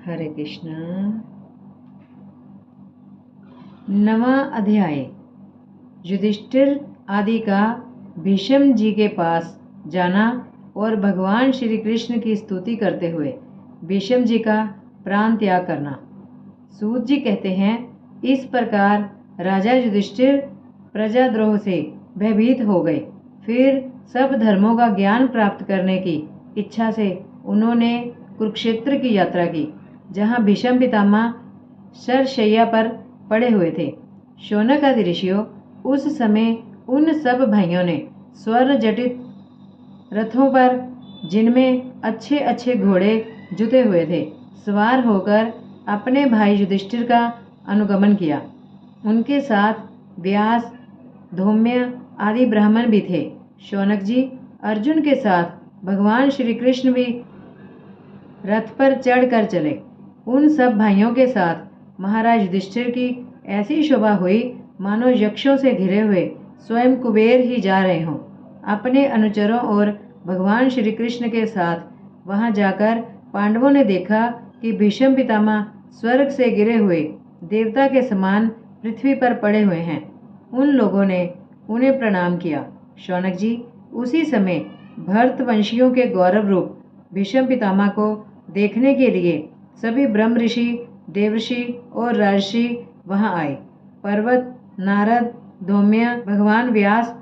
हरे कृष्णा। नवा अध्याय। युधिष्ठिर आदि का भीष्म जी के पास जाना और भगवान श्री कृष्ण की स्तुति करते हुए भीष्म जी का प्राण त्याग करना। सूत जी कहते हैं, इस प्रकार राजा युधिष्ठिर प्रजाद्रोह से भयभीत हो गए। फिर सब धर्मों का ज्ञान प्राप्त करने की इच्छा से उन्होंने कुरुक्षेत्र की यात्रा की, जहाँ भीष्म पितामह शरशैया पर पड़े हुए थे। शौनक आदि ऋषियों उस समय उन सब भाइयों ने स्वर्ण जटित रथों पर, जिनमें अच्छे अच्छे घोड़े जुते हुए थे, सवार होकर अपने भाई युधिष्ठिर का अनुगमन किया। उनके साथ व्यास, धौम्य आदि ब्राह्मण भी थे। शौनक जी अर्जुन के साथ भगवान श्री कृष्ण भी रथ पर चढ़कर चले। उन सब भाइयों के साथ महाराज युधिष्ठिर की ऐसी शोभा हुई मानो यक्षों से घिरे हुए स्वयं कुबेर ही जा रहे हों। अपने अनुचरों और भगवान श्री कृष्ण के साथ वहां जाकर पांडवों ने देखा कि भीष्म पितामह स्वर्ग से गिरे हुए देवता के समान पृथ्वी पर पड़े हुए हैं। उन लोगों ने उन्हें प्रणाम किया। शौनक जी उसी समय भरतवंशियों के गौरव रूप भीष्म पितामह को देखने के लिए सभी ब्रह्म ऋषि, देवऋषि और राजर्षि वहां आए। पर्वत, नारद, धौम्य, भगवान व्यास,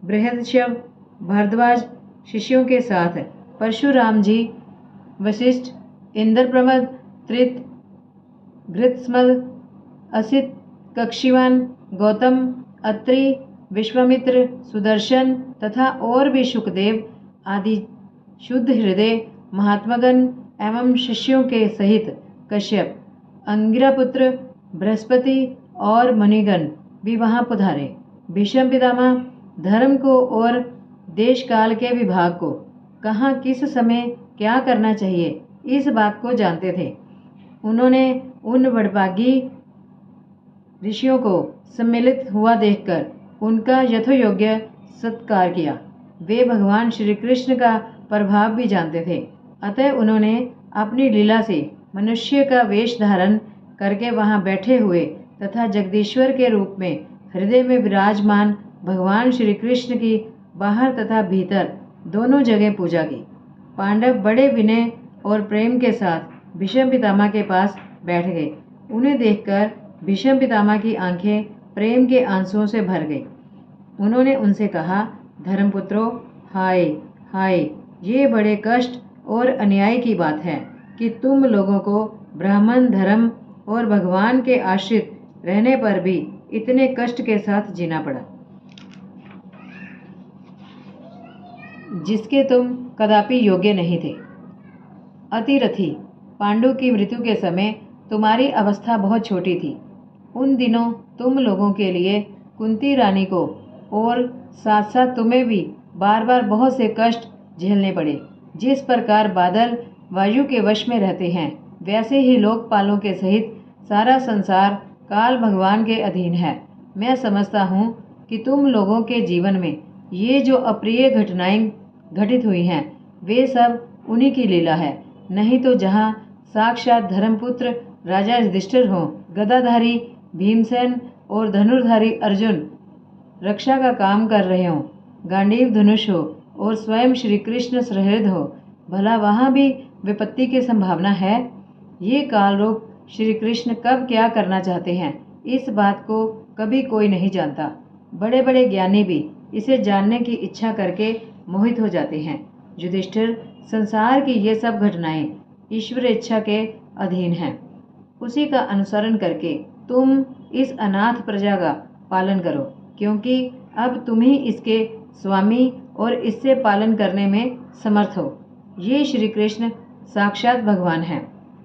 बृहदशव, भरद्वाज शिष्यों के साथ परशुराम जी, वशिष्ठ, इंद्रप्रमद, त्रित, घृतस्मल, असित, कक्षीवान, गौतम, अत्रि, विश्वामित्र, सुदर्शन तथा और भी सुखदेव आदि शुद्ध हृदय महात्मागण एवं शिष्यों के सहित कश्यप, अंगिरापुत्र, बृहस्पति और मुनिगण भी वहां पधारे। भीष्म पितामह धर्म को और देश काल के विभाग को, कहाँ किस समय क्या करना चाहिए, इस बात को जानते थे। उन्होंने उन बड़भागी ऋषियों को सम्मिलित हुआ देखकर उनका यथोयोग्य सत्कार किया। वे भगवान श्री कृष्ण का प्रभाव भी जानते थे, अतः उन्होंने अपनी लीला से मनुष्य का वेश धारण करके वहां बैठे हुए तथा जगदीश्वर के रूप में हृदय में विराजमान भगवान श्री कृष्ण की बाहर तथा भीतर दोनों जगह पूजा की। पांडव बड़े विनय और प्रेम के साथ भीष्म पितामह के पास बैठ गए। उन्हें देखकर भीष्म पितामह की आंखें प्रेम के आंसुओं से भर गई। उन्होंने उनसे कहा, धर्मपुत्रों, हाय हाय, ये बड़े कष्ट और अन्याय की बात है कि तुम लोगों को ब्राह्मण धर्म और भगवान के आश्रित रहने पर भी इतने कष्ट के साथ जीना पड़ा, जिसके तुम कदापि योग्य नहीं थे। अतिरथी पांडु की मृत्यु के समय तुम्हारी अवस्था बहुत छोटी थी। उन दिनों तुम लोगों के लिए कुंती रानी को और साथ साथ तुम्हें भी बार बार बहुत से कष्ट झेलने पड़े। जिस प्रकार बादल वायु के वश में रहते हैं, वैसे ही लोकपालों के सहित सारा संसार काल भगवान के अधीन है। मैं समझता हूँ कि तुम लोगों के जीवन में ये जो अप्रिय घटनाएं घटित हुई हैं, वे सब उन्हीं की लीला है। नहीं तो जहाँ साक्षात धर्मपुत्र राजा युधिष्ठिर हों, गदाधारी भीमसेन और धनुर्धारी अर्जुन रक्षा का काम कर रहे हों, गांडीव धनुष हो और स्वयं श्री कृष्ण सहृद हो, भला वहाँ भी विपत्ति की संभावना है। ये काल रूप श्री कृष्ण कब क्या करना चाहते हैं, इस बात को कभी कोई नहीं जानता। बड़े बड़े ज्ञानी भी इसे जानने की इच्छा करके मोहित हो जाते हैं। युधिष्ठिर, संसार की ये सब घटनाएं ईश्वर इच्छा के अधीन हैं। उसी का अनुसरण करके तुम इस अनाथ प्रजा का पालन करो, क्योंकि अब तुम ही इसके स्वामी और इससे पालन करने में समर्थ हो। ये श्री कृष्ण साक्षात भगवान हैं।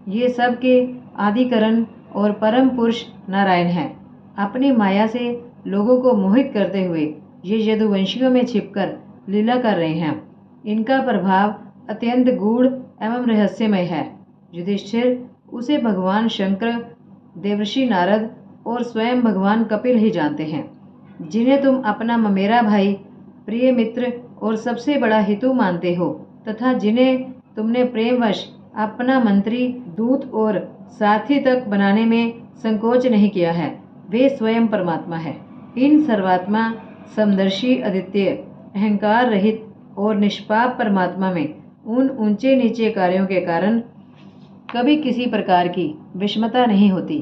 ये सब के आदिकरण और परम पुरुष नारायण हैं। अपनी माया से लोगों को मोहित करते हुए ये यदुवंशियों में छिपकर लीला कर रहे हैं। इनका प्रभाव अत्यंत गूढ़ एवं रहस्यमय है। युधिष्ठिर, उसे भगवान शंकर, देवर्षि नारद और स्वयं भगवान कपिल ही जानते हैं, जिन्हें तुम अपना ममेरा भाई, प्रिय मित्र और सबसे बड़ा हितु मानते हो, तथा जिन्हें तुमने प्रेमवश अपना मंत्री, दूत और साथी तक बनाने में संकोच नहीं किया है। वे स्वयं परमात्मा है। इन सर्वात्मा समदर्शी अद्वितीय अहंकार रहित और निष्पाप परमात्मा में उन ऊंचे नीचे कार्यों के कारण कभी किसी प्रकार की विषमता नहीं होती।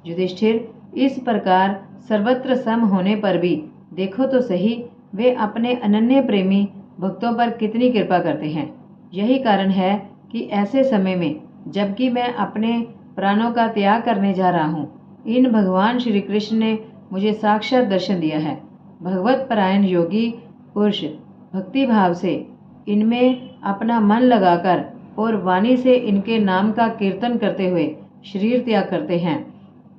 युधिष्ठिर, इस प्रकार सर्वत्र सम होने पर भी देखो तो सही, वे अपने अनन्य प्रेमी भक्तों पर कितनी कृपा करते हैं। यही कारण है कि ऐसे समय में, जबकि मैं अपने प्राणों का त्याग करने जा रहा हूँ, इन भगवान श्री कृष्ण ने मुझे साक्षात दर्शन दिया है। भगवत परायण योगी पुरुष भक्ति भाव से इनमें अपना मन लगाकर और वाणी से इनके नाम का कीर्तन करते हुए शरीर त्याग करते हैं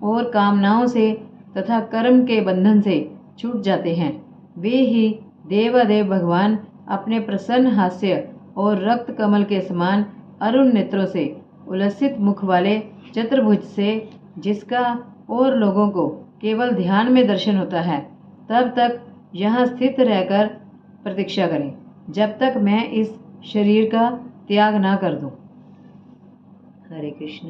और कामनाओं से तथा कर्म के बंधन से छूट जाते हैं। वे ही देवादेव भगवान अपने प्रसन्न हास्य और रक्त कमल के समान अरुण नेत्रों से उल्लसित मुख वाले चतुर्भुज से, जिसका और लोगों को केवल ध्यान में दर्शन होता है, तब तक यहाँ स्थित रहकर प्रतीक्षा करें, जब तक मैं इस शरीर का त्याग ना कर दूं। हरे कृष्ण।